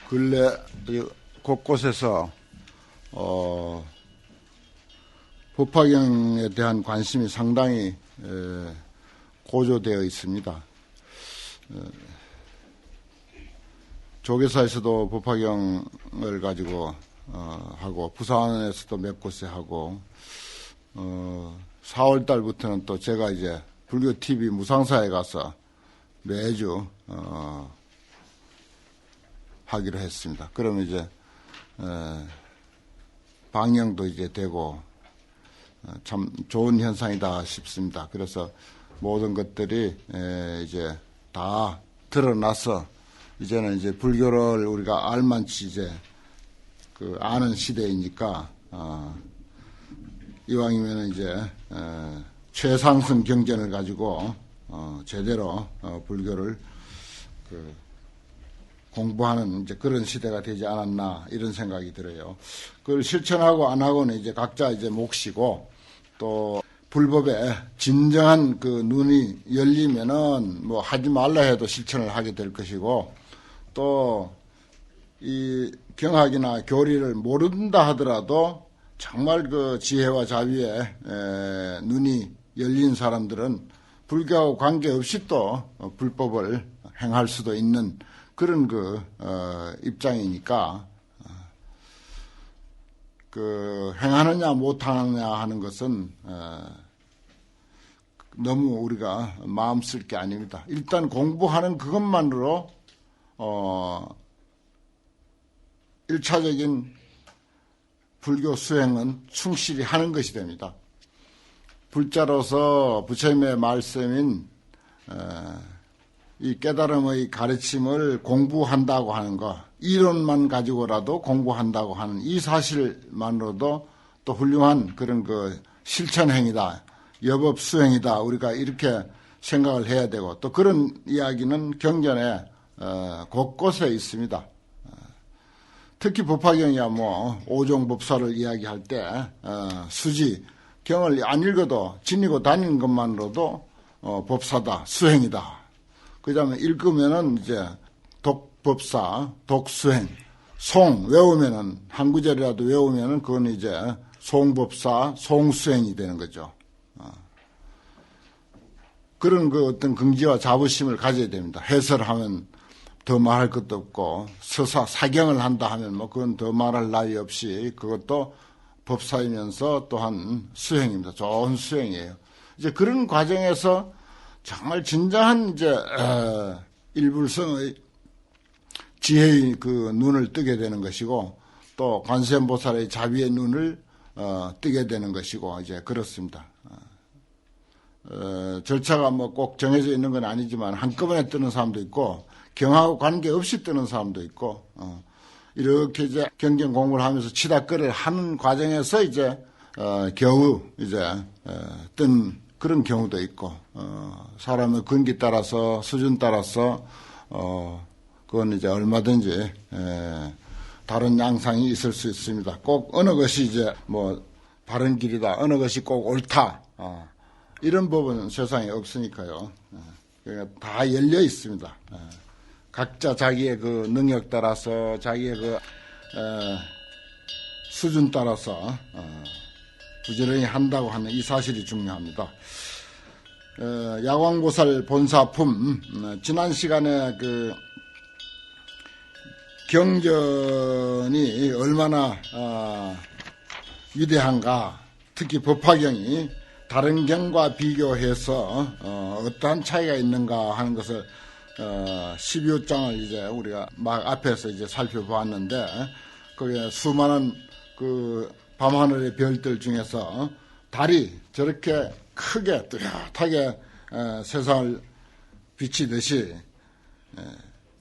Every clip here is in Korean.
근래 곳곳에서 법화경에 대한 관심이 상당히 고조되어 있습니다. 조계사에서도 법화경을 가지고 하고 부산에서도 몇 곳에 하고 4월 달부터는 또 제가 이제 불교 TV 무상사에 가서 매주 하기로 했습니다. 그러면 이제 방영도 이제 되고 참 좋은 현상이다 싶습니다. 그래서 모든 것들이 이제 다 드러나서 이제는 이제 불교를 우리가 알만치 이제 아는 시대이니까 이왕이면 이제 최상승 경전을 가지고 제대로 불교를 공부하는 이제 그런 시대가 되지 않았나 이런 생각이 들어요. 그걸 실천하고 안 하고는 이제 각자 이제 몫이고 또 불법에 진정한 그 눈이 열리면은 뭐 하지 말라 해도 실천을 하게 될 것이고 또 이 경학이나 교리를 모른다 하더라도 정말 그 지혜와 자비에 눈이 열린 사람들은 불교하고 관계없이 또 불법을 행할 수도 있는 그런 입장이니까 행하느냐 못하느냐 하는 것은 너무 우리가 마음 쓸 게 아닙니다. 일단 공부하는 그것만으로 1차적인 불교 수행은 충실히 하는 것이 됩니다. 불자로서 부처님의 말씀인 이 깨달음의 가르침을 공부한다고 하는 것, 이론만 가지고라도 공부한다고 하는 이 사실만으로도 또 훌륭한 그런 실천행위다, 여법 수행이다, 우리가 이렇게 생각을 해야 되고 또 그런 이야기는 경전에 곳곳에 있습니다. 특히 법화경이야 뭐 오종법사를 이야기할 때 수지 경을 안 읽어도 지니고 다니는 것만으로도 법사다, 수행이다. 그 다음에 읽으면은 이제 독법사, 독수행, 송 외우면은 한 구절이라도 외우면은 그건 이제 송법사, 송수행이 되는 거죠. 그런 어떤 긍지와 자부심을 가져야 됩니다. 해설하면 더 말할 것도 없고 서사 사경을 한다 하면 뭐 그건 더 말할 나위 없이 그것도 법사이면서 또한 수행입니다. 좋은 수행이에요. 이제 그런 과정에서 정말 진정한 이제 일불성의 지혜의 눈을 뜨게 되는 것이고 또 관세음보살의 자비의 눈을 뜨게 되는 것이고 이제 그렇습니다. 절차가 뭐 꼭 정해져 있는 건 아니지만 한꺼번에 뜨는 사람도 있고 경하고 관계없이 뜨는 사람도 있고 이렇게 이제 경전 공부를 하면서 치닫거리를 하는 과정에서 이제 겨우 이제 뜬 그런 경우도 있고 사람의 근기 따라서 수준 따라서 그건 이제 얼마든지 다른 양상이 있을 수 있습니다. 꼭 어느 것이 이제 뭐 바른 길이다, 어느 것이 꼭 옳다 이런 법은 세상에 없으니까요. 그러니까 다 열려 있습니다. 각자 자기의 그 능력 따라서 자기의 수준 따라서 부지런히 한다고 하는 이 사실이 중요합니다. 야광보살 본사품 지난 시간에 경전이 얼마나 위대한가, 특히 법화경이 다른 경과 비교해서 어떠한 차이가 있는가 하는 것을 12호장을 이제 우리가 막 앞에서 이제 살펴보았는데 거기에 수많은 밤하늘의 별들 중에서 달이 저렇게 크게 뚜렷하게 세상을 비치듯이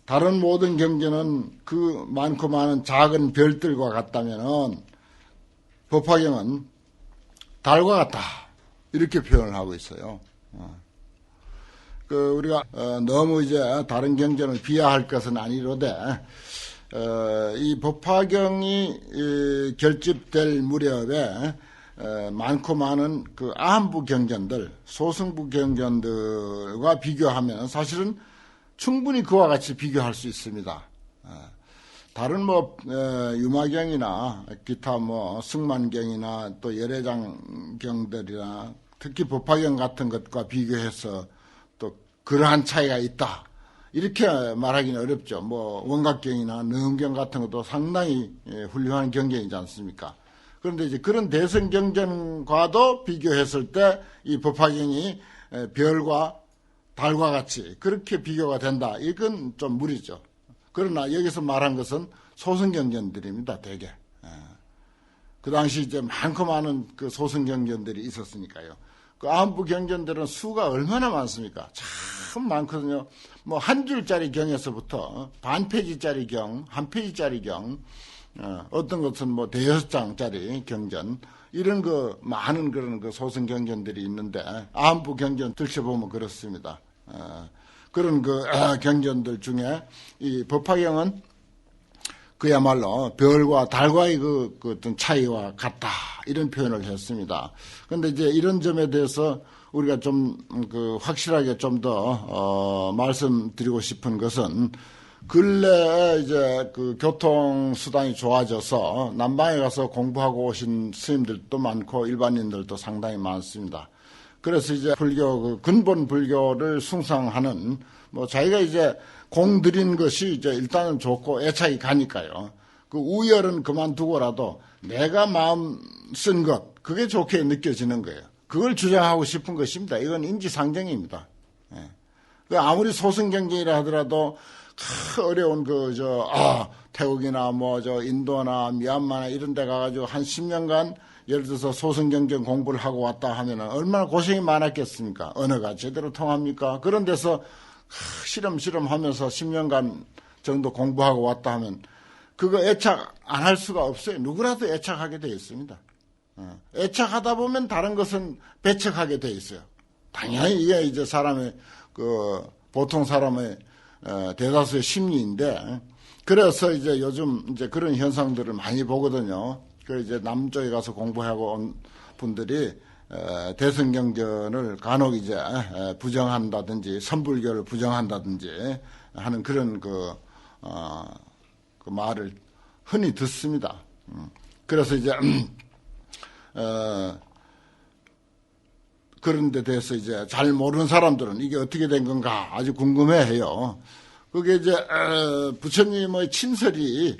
다른 모든 경전은 그 많고 많은 작은 별들과 같다면은 법화경은 달과 같다 이렇게 표현을 하고 있어요. 우리가 너무 이제 다른 경전을 비하할 것은 아니로되 이 법화경이 결집될 무렵에 많고 많은 아한부 경전들, 소승부 경전들과 비교하면 사실은 충분히 그와 같이 비교할 수 있습니다. 다른 유마경이나 기타 승만경이나 또 열애장경들이나 특히 법화경 같은 것과 비교해서 또 그러한 차이가 있다. 이렇게 말하기는 어렵죠. 원각경이나 능음경 같은 것도 상당히 훌륭한 경전이지 않습니까? 그런데 이제 그런 대성 경전과도 비교했을 때 이 법화경이 별과 달과 같이 그렇게 비교가 된다. 이건 좀 무리죠. 그러나 여기서 말한 것은 소승경전들입니다. 대개. 그 당시 이제 많고 많은 그 소승경전들이 있었으니까요. 그 아흔부 경전들은 수가 얼마나 많습니까? 참 많거든요. 한 줄짜리 경에서부터 반 페이지짜리 경, 한 페이지짜리 경, 어떤 것은 대여섯 장짜리 경전, 이런 많은 그런 소승 경전들이 있는데, 아흔부 경전 들춰보면 그렇습니다. 그런 경전들 중에 이 법화경은 그야말로 별과 달과의 그 어떤 차이와 같다. 이런 표현을 했습니다. 그런데 이제 이런 점에 대해서 우리가 좀 확실하게 좀 더 말씀드리고 싶은 것은 근래에 이제 교통수단이 좋아져서 남방에 가서 공부하고 오신 스님들도 많고 일반인들도 상당히 많습니다. 그래서 이제 불교, 근본 불교를 숭상하는, 자기가 이제 공들인 것이 이제 일단은 좋고 애착이 가니까요. 그 우열은 그만두고라도 내가 마음 쓴 것, 그게 좋게 느껴지는 거예요. 그걸 주장하고 싶은 것입니다. 이건 인지상정입니다. 아무리 소승경전이라 하더라도 어려운 태국이나 인도나 미얀마나 이런 데 가가지고 한 10년간 예를 들어서 소승경전 공부를 하고 왔다 하면은 얼마나 고생이 많았겠습니까? 언어가 제대로 통합니까? 그런 데서 시름시름 하면서 10년간 정도 공부하고 왔다 하면 그거 애착 안 할 수가 없어요. 누구라도 애착하게 돼 있습니다. 애착하다 보면 다른 것은 배척하게 돼 있어요. 당연히 이게 이제 보통 사람의 대다수의 심리인데, 그래서 이제 요즘 이제 그런 현상들을 많이 보거든요. 그 이제 남쪽에 가서 공부하고 온 분들이 대승경전을 간혹 이제 부정한다든지 선불교를 부정한다든지 하는 그런 그 말을 흔히 듣습니다. 그래서 이제 그런 데 대해서 이제 잘 모르는 사람들은 이게 어떻게 된 건가 아주 궁금해해요. 그게 이제 부처님의 친설이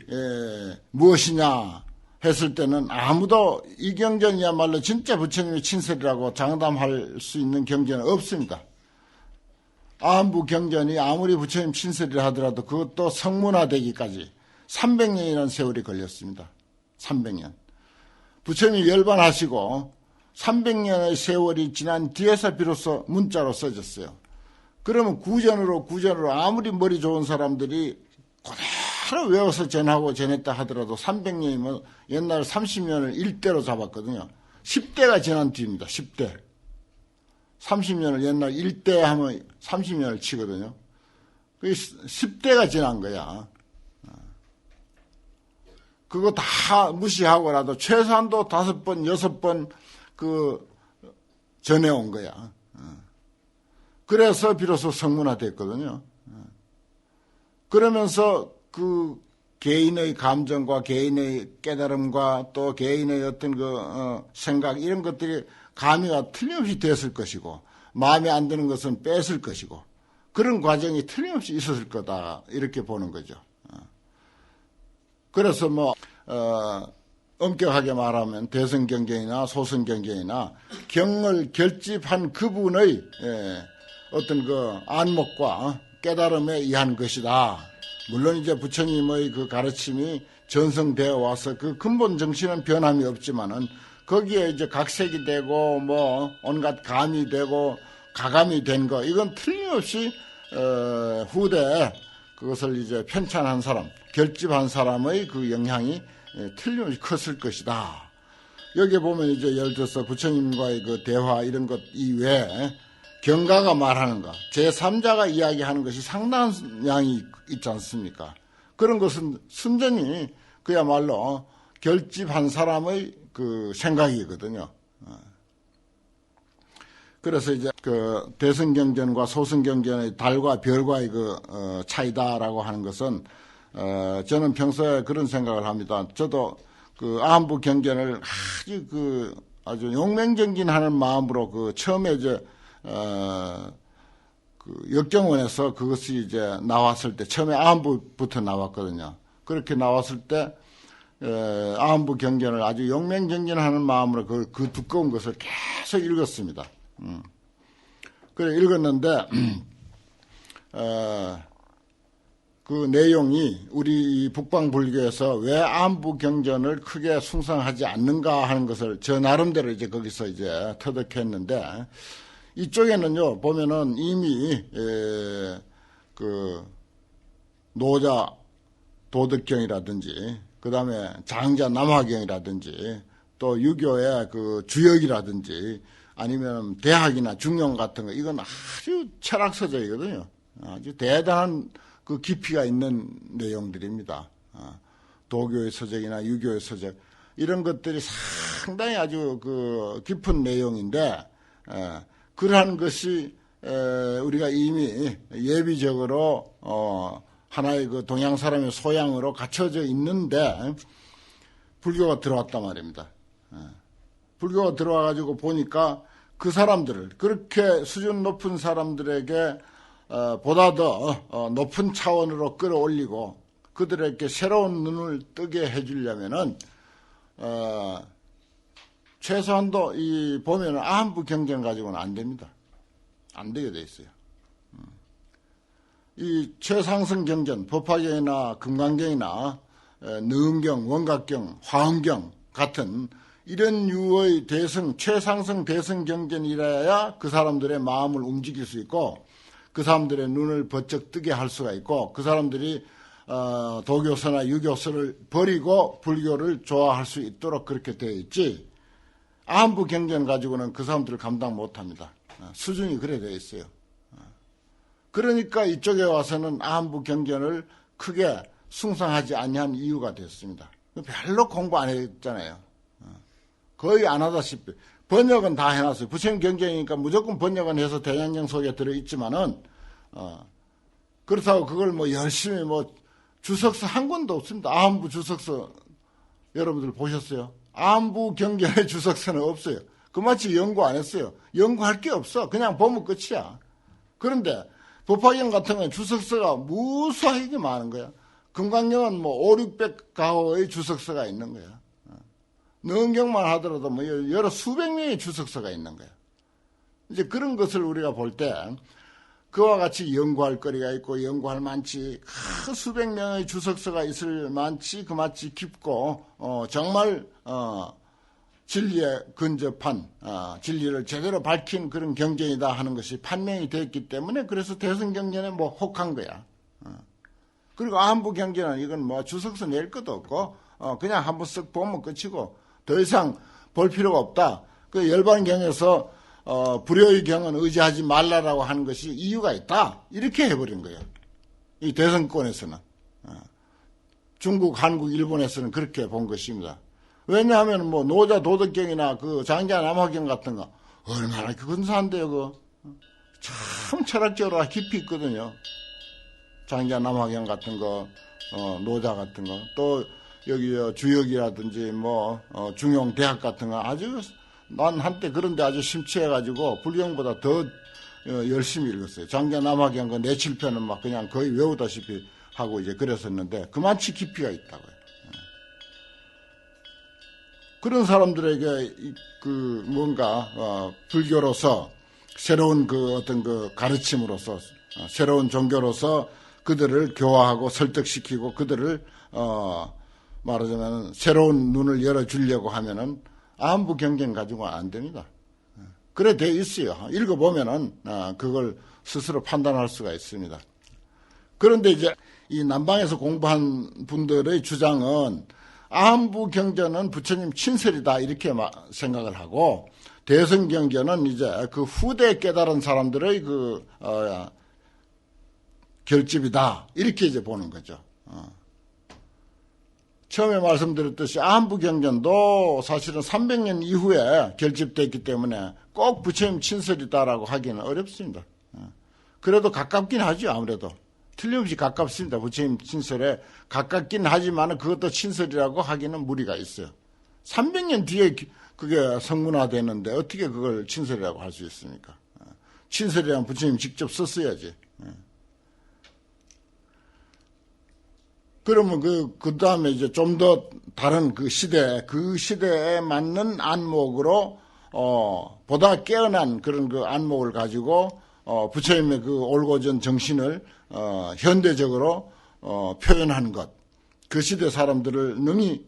무엇이냐 했을 때는 아무도 이 경전이야말로 진짜 부처님의 친설이라고 장담할 수 있는 경전은 없습니다. 아흔부 경전이 아무리 부처님 친설이라 하더라도 그것도 성문화되기까지 300년이라는 세월이 걸렸습니다. 300년. 부처님이 열반하시고 300년의 세월이 지난 뒤에서 비로소 문자로 써졌어요. 그러면 구전으로 아무리 머리 좋은 사람들이 그대로 외워서 전하고 전했다 하더라도 300년이면 옛날 30년을 1대로 잡았거든요. 10대가 지난 뒤입니다. 10대. 30년을 옛날 1대 하면 30년을 치거든요. 그게 10대가 지난 거야. 그거 다 무시하고라도 최소한도 5번, 6번 전해온 거야. 그래서 비로소 성문화 됐거든요. 그러면서 그 개인의 감정과 개인의 깨달음과 또 개인의 어떤 생각 이런 것들이 가미가 틀림없이 됐을 것이고 마음에 안 드는 것은 뺐을 것이고 그런 과정이 틀림없이 있었을 거다 이렇게 보는 거죠. 그래서 엄격하게 말하면 대승경전이나 소승경전이나 경을 결집한 그분의 어떤 안목과 깨달음에 의한 것이다. 물론 이제 부처님의 그 가르침이 전성되어 와서 그 근본 정신은 변함이 없지만은 거기에 이제 각색이 되고 온갖 감이 되고 가감이 된 거 이건 틀림없이 후대에 그것을 이제 편찬한 사람, 결집한 사람의 그 영향이 틀림없이 컸을 것이다. 여기에 보면 이제 예를 들어서 부처님과의 그 대화 이런 것 이외에 경가가 말하는 것, 제3자가 이야기하는 것이 상당한 양이 있지 않습니까? 그런 것은 순전히 그야말로 결집한 사람의 그 생각이거든요. 그래서 이제 그 대승경전과 소승경전의 달과 별과의 차이다라고 하는 것은 저는 평소에 그런 생각을 합니다. 저도 그 안보 경전을 아주 용맹정진하는 마음으로 처음에 이제 역경원에서 그것이 이제 나왔을 때 처음에 안보부터 나왔거든요. 그렇게 나왔을 때 안보 경전을 아주 용맹정진하는 마음으로 그 두꺼운 것을 계속 읽었습니다. 그래 읽었는데 그 내용이 우리 북방불교에서 왜 안부 경전을 크게 숭상하지 않는가 하는 것을 저 나름대로 이제 거기서 이제 터득했는데, 이쪽에는요 보면은 이미 그 노자 도덕경이라든지 그 다음에 장자 남화경이라든지 또 유교의 그 주역이라든지 아니면 대학이나 중용 같은 거, 이건 아주 철학서적이거든요. 아주 대단한 그 깊이가 있는 내용들입니다. 도교의 서적이나 유교의 서적, 이런 것들이 상당히 아주 그 깊은 내용인데, 그러한 것이 우리가 이미 예비적으로 하나의 그 동양 사람의 소양으로 갖춰져 있는데 불교가 들어왔단 말입니다. 불교가 들어와가지고 보니까 그 사람들을, 그렇게 수준 높은 사람들에게 보다 더 높은 차원으로 끌어올리고 그들에게 새로운 눈을 뜨게 해주려면은 최소한도 이 보면은 안부 경전 가지고는 안 됩니다. 안 되게 돼 있어요. 이 최상승 경전, 법화경이나 금강경이나 느음경, 원각경, 화엄경 같은 이런 유의 최상승 대승 경전이라야 그 사람들의 마음을 움직일 수 있고 그 사람들의 눈을 번쩍 뜨게 할 수가 있고 그 사람들이 도교서나 유교서를 버리고 불교를 좋아할 수 있도록 그렇게 되어 있지, 안부 경전 가지고는 그 사람들을 감당 못합니다. 수준이 그래 되어 있어요. 그러니까 이쪽에 와서는 안부 경전을 크게 숭상하지 아니한 이유가 됐습니다. 별로 공부 안 했잖아요. 거의 안 하다시피. 번역은 다 해놨어요. 부처님 경전이니까 무조건 번역은 해서 대양경 속에 들어있지만은, 그렇다고 그걸 뭐 열심히 주석서 한 권도 없습니다. 안부 주석서 여러분들 보셨어요? 안부 경전의 주석서는 없어요. 그마치 연구 안 했어요. 연구할 게 없어. 그냥 보면 끝이야. 그런데 법화경 같은 건 주석서가 무수하게 많은 거야. 금강경은 5, 600가호의 주석서가 있는 거야. 능경만 하더라도 여러 수백 명의 주석서가 있는 거야. 이제 그런 것을 우리가 볼 때 그와 같이 연구할 거리가 있고 연구할 만치 수백 명의 주석서가 있을 만치 그마치 깊고 정말 진리에 근접한 진리를 제대로 밝힌 그런 경전이다 하는 것이 판명이 됐기 때문에 그래서 대승경전에 혹한 거야. 그리고 안부 경전은 이건 주석서 낼 것도 없고 그냥 한번 쓱 보면 끝이고 더 이상 볼 필요가 없다. 그 열반경에서 불효의 경은 의지하지 말라라고 하는 것이 이유가 있다. 이렇게 해버린 거예요. 이 대승권에서는. 중국, 한국, 일본에서는 그렇게 본 것입니다. 왜냐하면 노자 도덕경이나 그 장자 남화경 같은 거 얼마나 근사한데요. 그거 참 철학적으로 깊이 있거든요. 장자 남화경 같은 거, 노자 같은 거, 또 여기 주역이라든지 중용 대학 같은 거 아주 난 한때 그런데 아주 심취해가지고 불경보다 더 열심히 읽었어요. 장자 남화경 거 4~7편은 막 그냥 거의 외우다시피 하고 이제 그랬었는데 그만치 깊이가 있다고요. 그런 사람들에게 뭔가 불교로서 새로운 어떤 가르침으로서 새로운 종교로서 그들을 교화하고 설득시키고 그들을 말하자면 새로운 눈을 열어주려고 하면은 안부 경전 가지고 안 됩니다. 그래 돼 있어요. 읽어보면은 그걸 스스로 판단할 수가 있습니다. 그런데 이제 이 남방에서 공부한 분들의 주장은 안부 경전은 부처님 친설이다 이렇게 생각을 하고 대승경전은 이제 그 후대에 깨달은 사람들의 결집이다 이렇게 이제 보는 거죠. 처음에 말씀드렸듯이 안부 경전도 사실은 300년 이후에 결집됐기 때문에 꼭 부처님 친설이다라고 하기는 어렵습니다. 그래도 가깝긴 하죠. 아무래도 틀림없이 가깝습니다. 부처님 친설에 가깝긴 하지만 그것도 친설이라고 하기는 무리가 있어요. 300년 뒤에 그게 성문화되는데 어떻게 그걸 친설이라고 할 수 있습니까? 친설이라면 부처님 직접 썼어야지. 그러면 그 다음에 이제 좀 더 다른 그 시대에 맞는 안목으로, 보다 깨어난 그런 그 안목을 가지고, 부처님의 그 올고전 정신을, 현대적으로, 표현한 것. 그 시대 사람들을 능히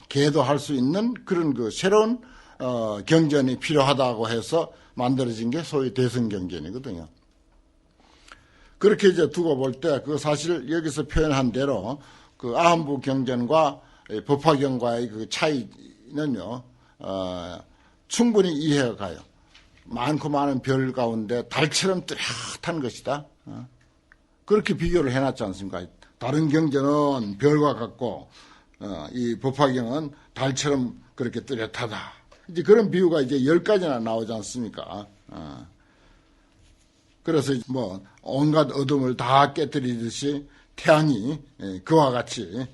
계도할 수 있는 그런 그 새로운, 경전이 필요하다고 해서 만들어진 게 소위 대승경전이거든요. 그렇게 이제 두고 볼 때 그 사실 여기서 표현한 대로 그 아함부 경전과 법화경과의 그 차이는요, 충분히 이해가 가요. 많고 많은 별 가운데 달처럼 뚜렷한 것이다. 그렇게 비교를 해놨지 않습니까? 다른 경전은 별과 같고, 이 법화경은 달처럼 그렇게 뚜렷하다. 이제 그런 비유가 이제 10가지나 나오지 않습니까? 그래서 뭐 온갖 어둠을 다 깨뜨리듯이 태양이 그와 같이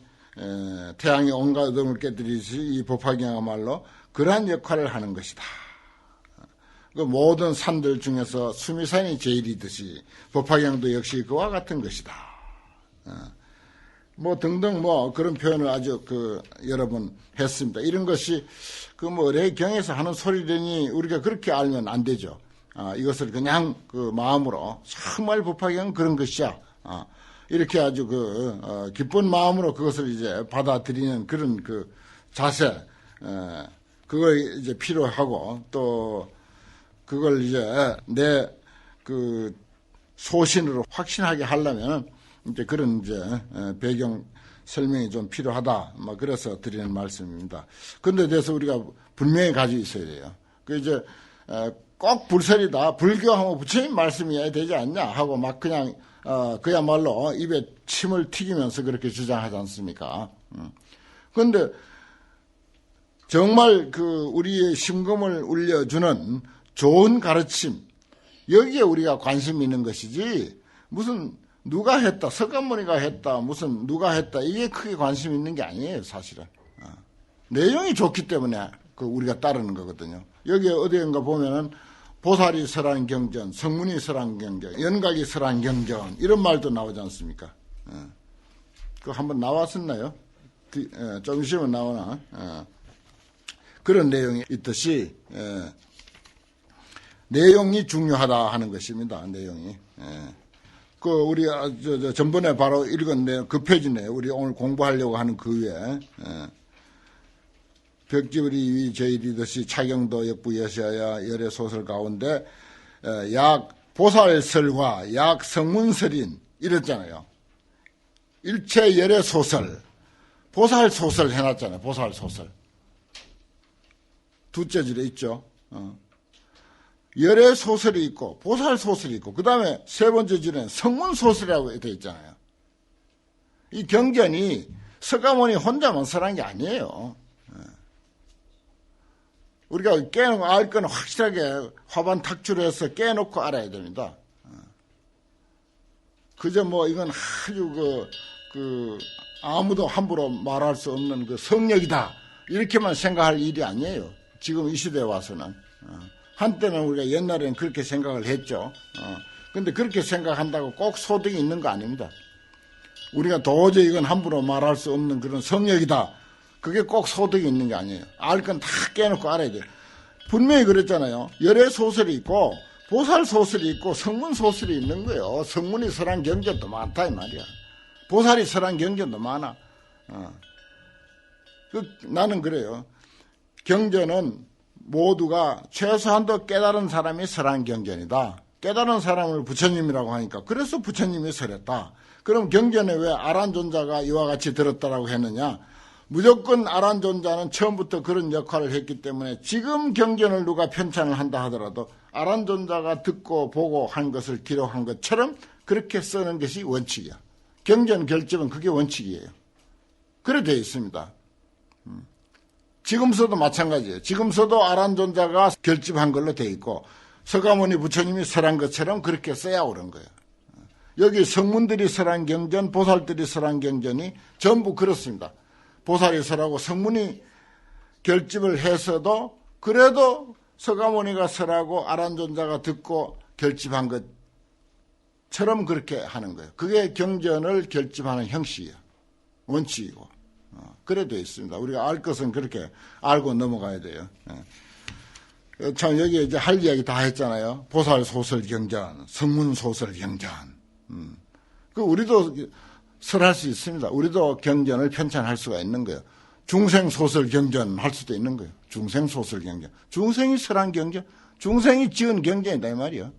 태양이 온갖 어둠을 깨뜨리듯이 이 법화경야말로 그러한 역할을 하는 것이다. 그 모든 산들 중에서 수미산이 제일이듯이 법화경도 역시 그와 같은 것이다. 뭐 등등 뭐 그런 표현을 아주 여러 번 했습니다. 이런 것이 뭐 의례경에서 하는 소리라니 우리가 그렇게 알면 안 되죠. 이것을 그냥 그 마음으로 정말 법화경은 그런 것이야. 이렇게 아주 기쁜 마음으로 그것을 이제 받아들이는 그런 그 자세, 그걸 이제 필요하고 또 그걸 이제 내 그 소신으로 확신하게 하려면 이제 그런 이제 배경 설명이 좀 필요하다. 그래서 드리는 말씀입니다. 그런데 대해서 우리가 분명히 가지고 있어야 돼요. 그 이제 꼭 불설이다. 불교하면 부처님 말씀이어야 되지 않냐 하고 막 그냥 그야말로 입에 침을 튀기면서 그렇게 주장하지 않습니까? 그런데 정말 우리의 심금을 울려주는 좋은 가르침, 여기에 우리가 관심이 있는 것이지 무슨 누가 했다, 석가모니가 했다, 무슨 누가 했다, 이게 크게 관심 있는 게 아니에요, 사실은. 내용이 좋기 때문에 우리가 따르는 거거든요. 여기 어디인가 보면은 보살이 설한 경전, 성문이 설한 경전, 연각이 설한 경전, 이런 말도 나오지 않습니까? 그거 한번 나왔었나요? 좀 있으면 나오나? 그런 내용이 있듯이, 내용이 중요하다 하는 것입니다, 내용이. 우리, 전번에 바로 읽었네요. 그 페이지네요. 우리 오늘 공부하려고 하는 그 위에. 벽지우리 위 제일이듯이 차경도 역부 여셔야 열의 소설 가운데 약 보살설과 약 성문설인 이랬잖아요. 일체 열의 소설, 보살소설 해놨잖아요. 보살소설. 두째 줄에 있죠. 열의 소설이 있고 보살소설이 있고 그 다음에 세 번째 줄에는 성문소설이라고 되어 있잖아요. 이 경전이 석가모니 혼자만 설한 게 아니에요. 우리가 깨놓고 알 건 확실하게 화반 탁출해서 깨놓고 알아야 됩니다. 그저 뭐 이건 아주 아무도 함부로 말할 수 없는 그 성력이다. 이렇게만 생각할 일이 아니에요. 지금 이 시대에 와서는. 한때는 우리가 옛날에는 그렇게 생각을 했죠. 근데 그렇게 생각한다고 꼭 소득이 있는 거 아닙니다. 우리가 도저히 이건 함부로 말할 수 없는 그런 성력이다. 그게 꼭 소득이 있는 게 아니에요. 알 건 다 깨놓고 알아야 돼요. 분명히 그랬잖아요. 열의 소설이 있고 보살 소설이 있고 성문 소설이 있는 거예요. 성문이 설한 경전도 많다 이 말이야. 보살이 설한 경전도 많아. 나는 그래요. 경전은 모두가 최소한도 깨달은 사람이 설한 경전이다. 깨달은 사람을 부처님이라고 하니까 그래서 부처님이 설했다. 그럼 경전에 왜 아란존자가 이와 같이 들었다라고 했느냐? 무조건 아란존자는 처음부터 그런 역할을 했기 때문에 지금 경전을 누가 편찬을 한다 하더라도 아란존자가 듣고 보고 한 것을 기록한 것처럼 그렇게 쓰는 것이 원칙이야. 경전 결집은 그게 원칙이에요. 그래 되어 있습니다. 지금서도 마찬가지예요. 지금서도 아란존자가 결집한 걸로 되어 있고 석가모니 부처님이 설한 것처럼 그렇게 써야 오는 거예요. 여기 성문들이 설한 경전, 보살들이 설한 경전이 전부 그렇습니다. 보살이 설하고 성문이 결집을 해서도 그래도 서가모니가 설하고 아란존자가 듣고 결집한 것처럼 그렇게 하는 거예요. 그게 경전을 결집하는 형식이에요. 원칙이고. 그래 되어 있습니다. 우리가 알 것은 그렇게 알고 넘어가야 돼요. 참 여기 이제 할 이야기 다 했잖아요. 보살 소설 경전, 성문 소설 경전. 그 우리도 설할 수 있습니다. 우리도 경전을 편찬할 수가 있는 거예요. 중생 소설 경전 할 수도 있는 거예요. 중생 소설 경전. 중생이 설한 경전, 중생이 지은 경전이다 이 말이에요.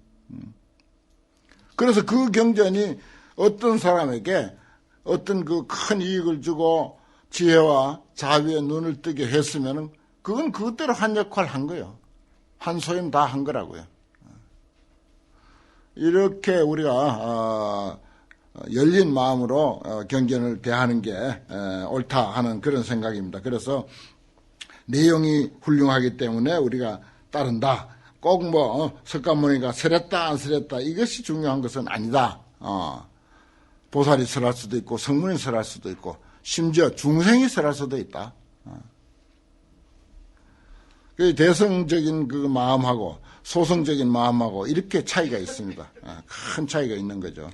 그래서 그 경전이 어떤 사람에게 어떤 그 큰 이익을 주고 지혜와 자비의 눈을 뜨게 했으면은 그건 그것대로 한 역할 한 거예요. 한 소임 다 한 거라고요. 이렇게 우리가 열린 마음으로 경전을 대하는 게 옳다 하는 그런 생각입니다. 그래서 내용이 훌륭하기 때문에 우리가 따른다. 꼭 석가모니가 설했다 안 설했다 이것이 중요한 것은 아니다. 보살이 설할 수도 있고 성문이 설할 수도 있고 심지어 중생이 설할 수도 있다. 그 대성적인 그 마음하고 소성적인 마음하고 이렇게 차이가 있습니다. 큰 차이가 있는 거죠.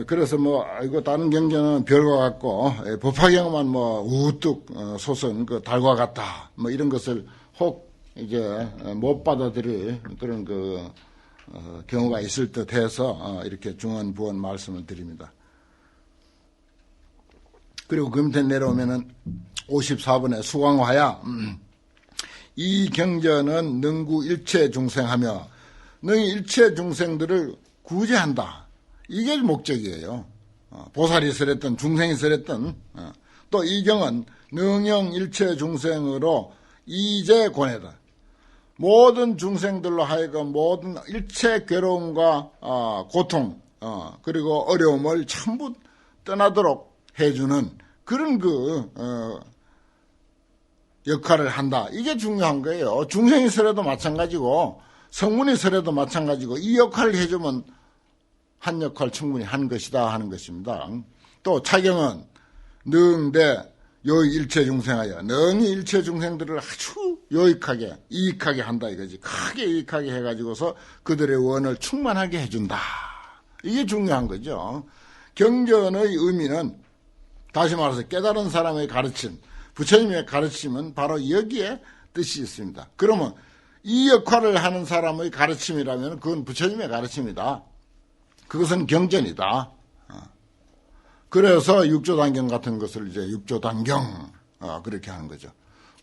그래서 이거 다른 경전은 별과 같고 법화경만 우뚝 소성 그 달과 같다 이런 것을 혹 이제 못 받아들일 그런 경우가 있을 듯 해서 이렇게 중언부언 말씀을 드립니다. 그리고 그 밑에 내려오면은 54번에 수광화야 이 경전은 능구 일체 중생하며 능히 일체 중생들을 구제한다. 이게 목적이에요. 보살이 설했던 중생이 설했던 또 이 경은 능영 일체 중생으로 이제 권해다. 모든 중생들로 하여금 모든 일체 괴로움과 고통 그리고 어려움을 전부 떠나도록 해주는 그런 역할을 한다. 이게 중요한 거예요. 중생이 설해도 마찬가지고 성문이 설해도 마찬가지고 이 역할을 해주면 한 역할 충분히 한 것이다 하는 것입니다. 또 차경은 능대 여의 일체 중생하여 능히 일체 중생들을 아주 유익하게 이익하게 한다 이거지. 크게 이익하게 해가지고서 그들의 원을 충만하게 해준다. 이게 중요한 거죠. 경전의 의미는 다시 말해서 깨달은 사람의 가르침, 부처님의 가르침은 바로 여기에 뜻이 있습니다. 그러면 이 역할을 하는 사람의 가르침이라면 그건 부처님의 가르침이다. 그것은 경전이다. 그래서 육조단경 같은 것을 이제 육조단경 그렇게 하는 거죠.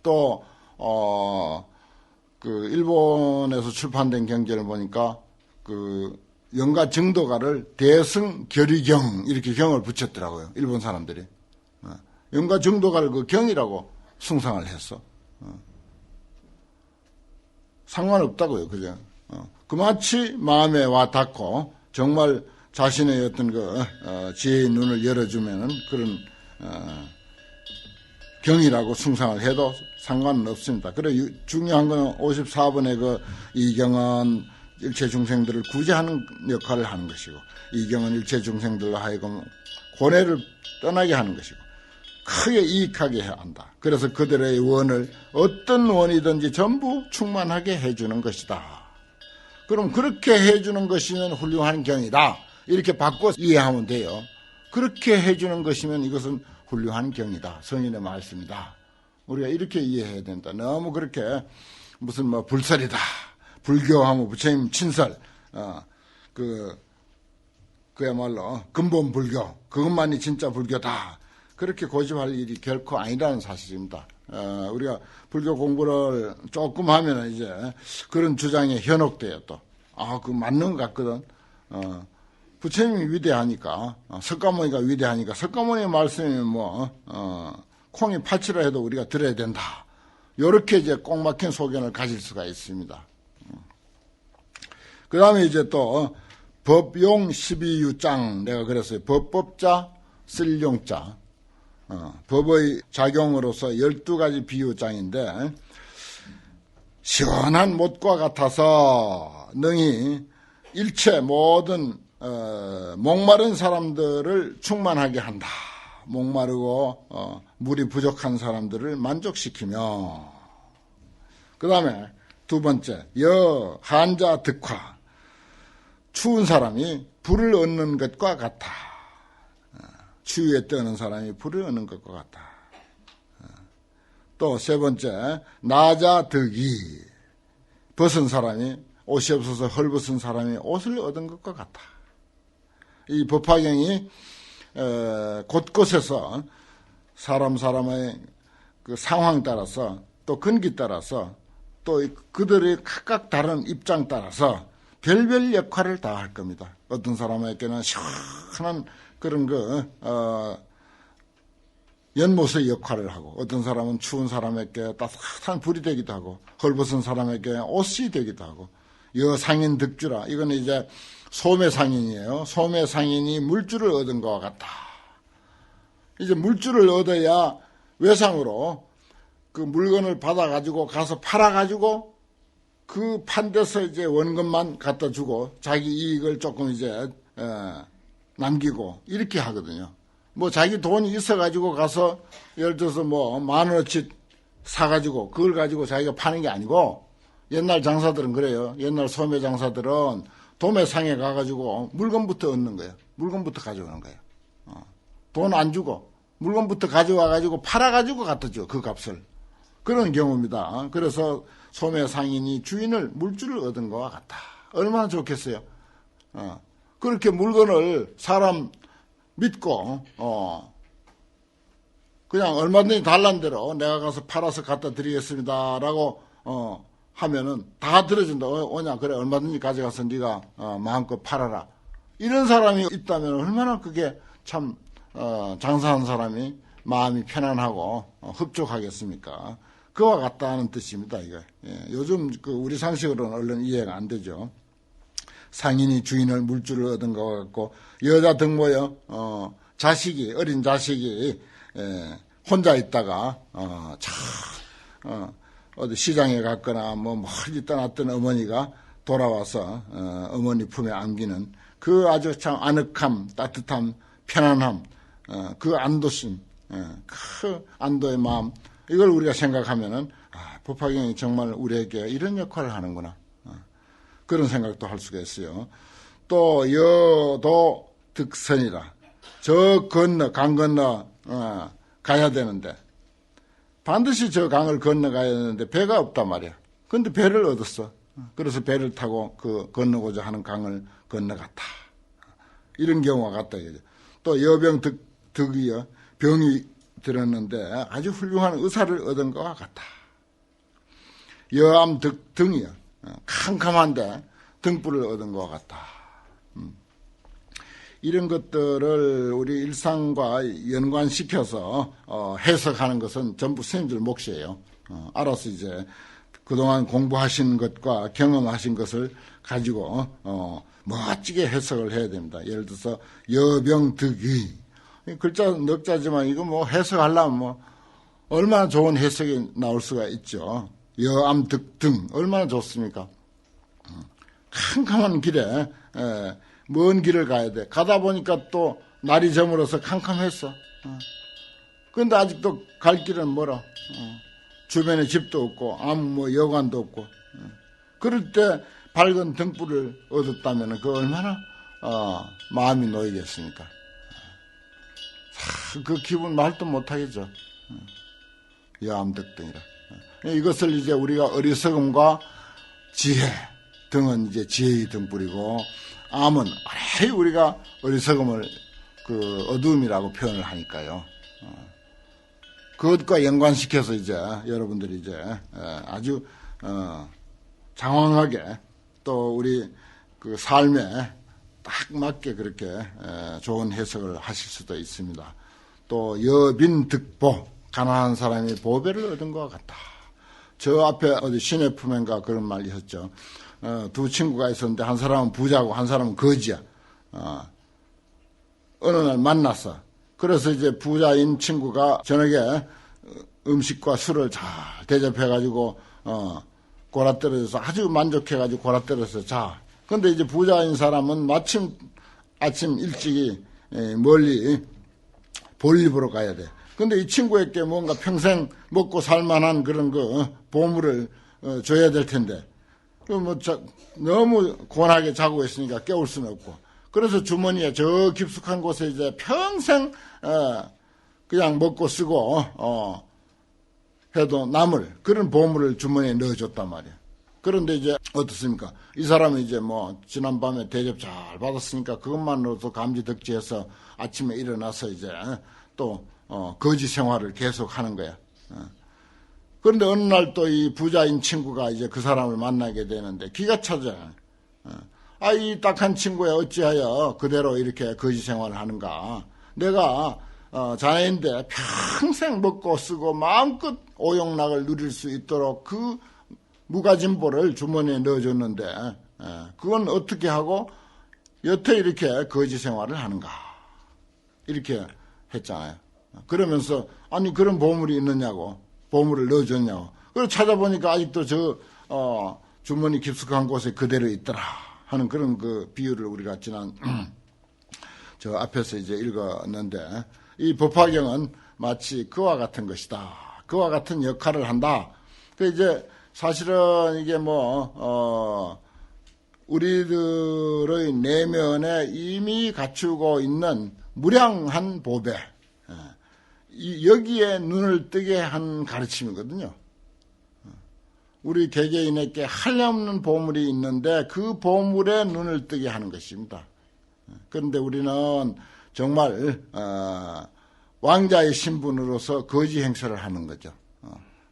또 그 일본에서 출판된 경전을 보니까 그 영가 증도가를 대승결의경 이렇게 경을 붙였더라고요. 일본 사람들이 영가 증도가를 그 경이라고 숭상을 했어. 상관없다고요, 그죠? 그마치 마음에 와 닿고 정말 자신의 어떤 지혜의 눈을 열어주면은 그런 경이라고 숭상을 해도 상관은 없습니다. 그리고 중요한 건 54번의 이 경은 일체 중생들을 구제하는 역할을 하는 것이고 이 경은 일체 중생들로 하여금 고뇌를 떠나게 하는 것이고 크게 이익하게 해야 한다. 그래서 그들의 원을 어떤 원이든지 전부 충만하게 해주는 것이다. 그럼 그렇게 해주는 것이면 훌륭한 경이다. 이렇게 바꿔 이해하면 돼요. 그렇게 해주는 것이면 이것은 훌륭한 경이다. 성인의 말씀이다. 우리가 이렇게 이해해야 된다. 너무 그렇게 무슨 불설이다. 불교하면 부처님 친설. 그야말로 근본 불교. 그것만이 진짜 불교다. 그렇게 고집할 일이 결코 아니라는 사실입니다. 우리가 불교 공부를 조금 하면 이제 그런 주장에 현혹돼요 또. 그거 맞는 것 같거든. 부처님이 위대하니까, 석가모니가 위대하니까, 석가모니의 말씀이면 콩이 파치라 해도 우리가 들어야 된다. 요렇게 이제 꼭 막힌 소견을 가질 수가 있습니다. 그 다음에 이제 또, 법용 12유장, 내가 그랬어요. 법법자, 쓸용자. 법의 작용으로서 12가지 비유장인데, 시원한 못과 같아서 능히 일체 모든 목마른 사람들을 충만하게 한다. 목마르고 물이 부족한 사람들을 만족시키며, 그 다음에 두 번째, 한자 득화. 추운 사람이 불을 얻는 것과 같아. 추위에 떠는 사람이 불을 얻는 것과 같아. 또 세 번째, 나자 득이. 벗은 사람이 옷이 없어서 헐벗은 사람이 옷을 얻은 것과 같아. 이 법화경이 곳곳에서 사람의 그 상황 따라서 또 근기 따라서 또 그들의 각각 다른 입장 따라서 별별 역할을 다 할 겁니다. 어떤 사람에게는 시원한 그런 연못의 역할을 하고, 어떤 사람은 추운 사람에게 따뜻한 불이 되기도 하고, 헐벗은 사람에게 옷이 되기도 하고, 여상인 득주라. 이건 이제 소매상인이에요. 소매상인이 물주를 얻은 것과 같다. 이제 물주를 얻어야 외상으로 그 물건을 받아가지고 가서 팔아가지고 그 판 데서 이제 원금만 갖다 주고 자기 이익을 조금 이제 남기고 이렇게 하거든요. 뭐 자기 돈이 있어가지고 가서 예를 들어서 뭐 10,000원어치 사가지고 그걸 가지고 자기가 파는 게 아니고, 옛날 장사들은 그래요. 옛날 소매 장사들은 도매상에 가가지고 물건부터 얻는 거예요. 물건부터 가져오는 거예요. 돈 안 주고 물건부터 가져와가지고 팔아가지고 갖다 줘, 그 값을. 그런 경우입니다. 그래서 소매상인이 주인을 물주를 얻은 것과 같다. 얼마나 좋겠어요. 그렇게 물건을 사람 믿고 그냥 얼마든지 달란 대로 내가 가서 팔아서 갖다 드리겠습니다라고 하면은 다 들어준다. 오냐, 그래, 얼마든지 가져가서 네가 마음껏 팔아라. 이런 사람이 있다면 얼마나 그게 참 장사하는 사람이 마음이 편안하고 흡족하겠습니까? 그와 같다는 뜻입니다. 이거. 요즘 우리 상식으로는 얼른 이해가 안 되죠. 상인이 주인을 물주를 얻은 것 같고, 여자 등모여 자식이, 어린 자식이 혼자 있다가 어디 시장에 갔거나 뭐 멀리 떠났던 어머니가 돌아와서 어머니 품에 안기는 그 아주 참 아늑함, 따뜻함, 편안함, 그 안도심, 그 안도의 마음, 이걸 우리가 생각하면은 법화경이 정말 우리에게 이런 역할을 하는구나, 그런 생각도 할 수가 있어요. 또 여도 득선이라. 저 건너, 강 건너 가야 되는데, 반드시 저 강을 건너가야 되는데 배가 없단 말이야. 근데 배를 얻었어. 그래서 배를 타고 그 건너고자 하는 강을 건너갔다. 이런 경우가 같다. 또 여병 득이여. 병이 들었는데 아주 훌륭한 의사를 얻은 것과 같다. 여암 등이여. 캄캄한데 등불을 얻은 것과 같다. 이런 것들을 우리 일상과 연관시켜서 해석하는 것은 전부 스님들 몫이에요. 알아서 이제 그동안 공부하신 것과 경험하신 것을 가지고 멋지게 해석을 해야 됩니다. 예를 들어서 여병득이, 글자 넉자지만 이거 뭐 해석하려면 뭐 얼마나 좋은 해석이 나올 수가 있죠. 여암득 등 얼마나 좋습니까? 캄캄한 길에 먼 길을 가야 돼. 가다 보니까 또 날이 저물어서 캄캄했어. 그런데 아직도 갈 길은 멀어. 주변에 집도 없고 아무 뭐 여관도 없고. 그럴 때 밝은 등불을 얻었다면 그 얼마나 마음이 놓이겠습니까? 그 기분 말도 못하겠죠. 여암득등이라. 이것을 이제 우리가 어리석음과 지혜 등은 이제 지혜의 등불이고, 암은 아예 우리가 어리석음을 그 어두움이라고 표현을 하니까요. 그것과 연관시켜서 이제 여러분들이 이제 아주 장황하게 또 우리 그 삶에 딱 맞게 그렇게 좋은 해석을 하실 수도 있습니다. 또 여빈득보, 가난한 사람이 보배를 얻은 것 같다. 저 앞에 어디 신의 품인가 그런 말이 있었죠. 두 친구가 있었는데 한 사람은 부자고 한 사람은 거지야. 어느 날 만났어. 그래서 이제 부자인 친구가 저녁에 음식과 술을 잘 대접해가지고 골아떨어져서 아주 만족해가지고 골아떨어져서 자. 근데 이제 부자인 사람은 마침 아침 일찍이 멀리 볼일 보러 가야 돼. 근데 이 친구에게 뭔가 평생 먹고 살만한 그런 보물을 줘야 될 텐데, 너무 고원하게 자고 있으니까 깨울 수는 없고, 그래서 주머니에 저 깊숙한 곳에 이제 평생 그냥 먹고 쓰고 해도 남을 그런 보물을 주머니에 넣어줬단 말이야. 그런데 이제 어떻습니까? 이 사람은 이제 지난밤에 대접 잘 받았으니까 그것만으로도 감지덕지해서 아침에 일어나서 이제 또 거지 생활을 계속 하는 거야. 그런데 어느 날 또 이 부자인 친구가 이제 그 사람을 만나게 되는데 기가 차죠. 이 딱한 친구야 어찌하여 그대로 이렇게 거지 생활을 하는가. 내가 자네인데 평생 먹고 쓰고 마음껏 오용락을 누릴 수 있도록 그 무가진보를 주머니에 넣어줬는데 그건 어떻게 하고 여태 이렇게 거지 생활을 하는가. 이렇게 했잖아요. 그러면서 아니 그런 보물이 있느냐고, 보물을 넣어줬냐고. 그래서 찾아보니까 아직도 저 주머니 깊숙한 곳에 그대로 있더라 하는 그런 그 비유를 우리가 지난 저 앞에서 이제 읽었는데, 이 법화경은 마치 그와 같은 것이다. 그와 같은 역할을 한다. 그 이제 사실은 이게 우리들의 내면에 이미 갖추고 있는 무량한 보배, 여기에 눈을 뜨게 한 가르침이거든요. 우리 개개인에게 한량없는 보물이 있는데 그 보물에 눈을 뜨게 하는 것입니다. 그런데 우리는 정말 왕자의 신분으로서 거지 행세를 하는 거죠.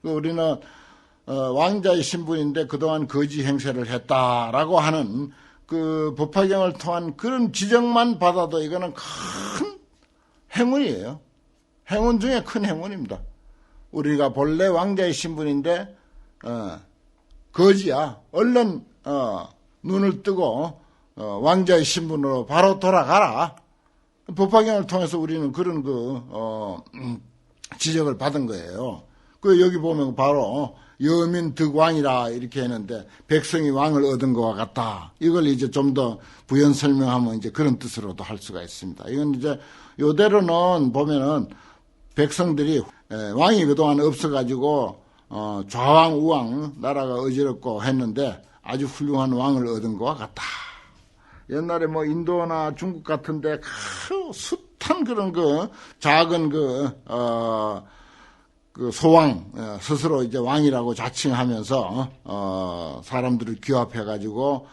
우리는 왕자의 신분인데 그동안 거지 행세를 했다라고 하는 그 법화경을 통한 그런 지적만 받아도 이거는 큰 행운이에요. 행운 중에 큰 행운입니다. 우리가 본래 왕자의 신분인데 거지야. 얼른 눈을 뜨고 왕자의 신분으로 바로 돌아가라. 법화경을 통해서 우리는 그런 지적을 받은 거예요. 그 여기 보면 바로 여민 득왕이라 이렇게 했는데 백성이 왕을 얻은 것과 같다. 이걸 이제 좀 더 부연 설명하면 이제 그런 뜻으로도 할 수가 있습니다. 이건 이제 요대로는 보면은 백성들이 왕이 그동안 없어가지고 좌왕 우왕 나라가 어지럽고 했는데 아주 훌륭한 왕을 얻은 것과 같다. 옛날에 인도나 중국 같은데 숱한 그런 작은 소왕 스스로 이제 왕이라고 자칭하면서 사람들을 규합해가지고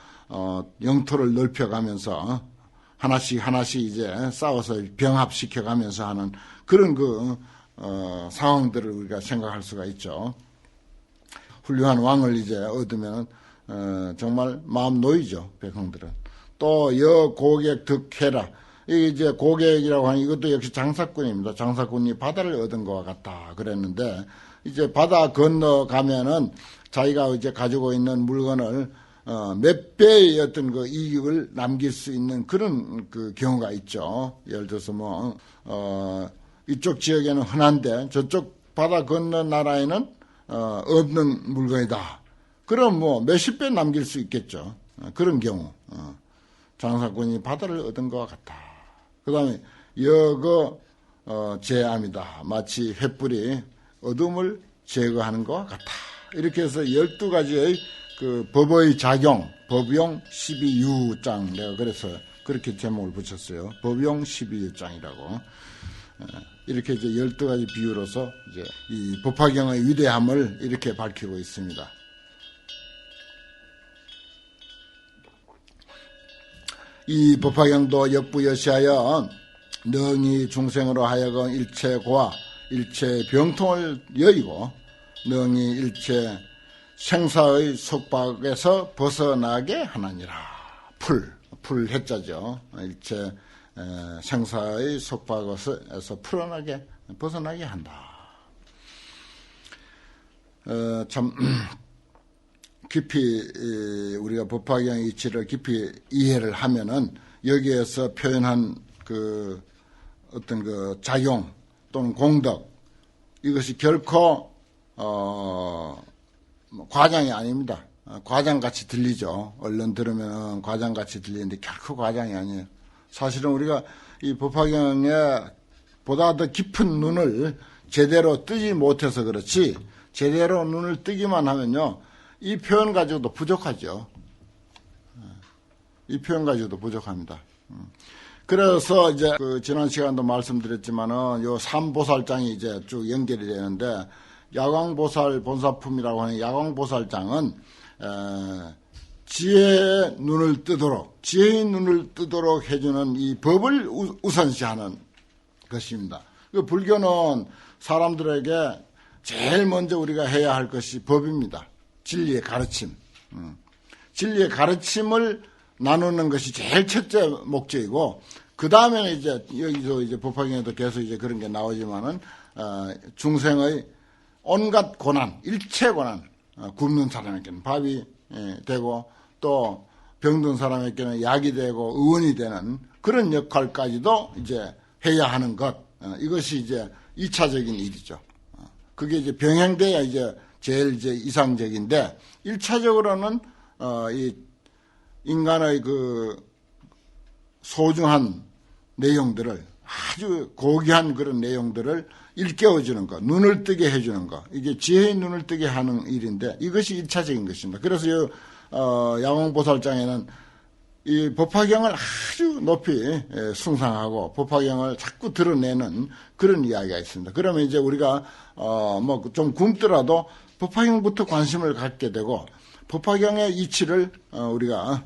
영토를 넓혀가면서 하나씩 이제 싸워서 병합시켜가면서 하는 그런 상황들을 우리가 생각할 수가 있죠. 훌륭한 왕을 이제 얻으면 정말 마음 놓이죠, 백성들은. 또 여고객 득해라. 이게 이제 고객이라고 하는 이것도 역시 장사꾼입니다. 장사꾼이 바다를 얻은 것과 같다 그랬는데, 이제 바다 건너가면은 자기가 이제 가지고 있는 물건을 몇 배의 어떤 이익을 남길 수 있는 그런 경우가 있죠. 예를 들어서 이쪽 지역에는 흔한데 저쪽 바다 건너 나라에는 없는 물건이다. 그럼 몇십 배 남길 수 있겠죠. 그런 경우 장사꾼이 바다를 얻은 것과 같다. 그 다음에 제암이다. 마치 횃불이 어둠을 제거하는 것과 같다. 이렇게 해서 12가지의 법의 작용, 법용 12유장, 내가 그래서 그렇게 제목을 붙였어요. 법용 12유장이라고. 이렇게 이제 12가지 비유로서 이제 이 법화경의 위대함을 이렇게 밝히고 있습니다. 이 법화경도 역부여시하여 능히 중생으로 하여금 일체 고와 일체 병통을 여의고 능히 일체 생사의 속박에서 벗어나게 하나니라. 풀 해자죠. 일체 생사의 속박에서 벗어나게 한다. 참 깊이 우리가 법화경의 이치를 깊이 이해를 하면은 여기에서 표현한 어떤 작용 또는 공덕, 이것이 결코 과장이 아닙니다. 과장같이 들리죠. 얼른 들으면 과장같이 들리는데 결코 과장이 아니에요. 사실은 우리가 이 법화경에 보다 더 깊은 눈을 제대로 뜨지 못해서 그렇지, 제대로 눈을 뜨기만 하면요, 이 표현 가지고도 부족하죠. 이 표현 가지고도 부족합니다. 그래서 이제 지난 시간도 말씀드렸지만은 요 삼보살장이 이제 쭉 연결이 되는데, 야광보살 본사품이라고 하는 야광보살장은 지혜의 눈을 뜨도록, 지혜의 눈을 뜨도록 해주는 이 법을 우선시하는 것입니다. 그 불교는 사람들에게 제일 먼저 우리가 해야 할 것이 법입니다. 진리의 가르침. 진리의 가르침을 나누는 것이 제일 첫째 목적이고, 그 다음에는 이제 여기서 이제 법화경에도 계속 이제 그런 게 나오지만은 중생의 온갖 고난, 일체 고난, 굶는 사람에게는 밥이 되고 또 병든 사람에게는 약이 되고 의원이 되는 그런 역할까지도 이제 해야 하는 것, 이것이 이제 2차적인 일이죠. 그게 이제 병행돼야 이제 제일 이제 이상적인데, 1차적으로는 이 인간의 그 소중한 내용들을, 아주 고귀한 그런 내용들을 일깨워주는 것, 눈을 뜨게 해주는 것, 이게 지혜의 눈을 뜨게 하는 일인데, 이것이 1차적인 것입니다. 그래서 이 야광보살장에는 이 법화경을 아주 높이 숭상하고 법화경을 자꾸 드러내는 그런 이야기가 있습니다. 그러면 이제 우리가 뭐 좀 굶더라도 법화경부터 관심을 갖게 되고, 법화경의 이치를 우리가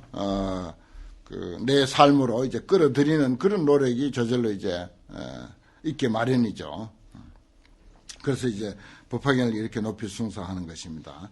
내 삶으로 이제 끌어들이는 그런 노력이 저절로 이제 있게 마련이죠. 그래서 이제 법화경을 이렇게 높이 숭상하는 것입니다.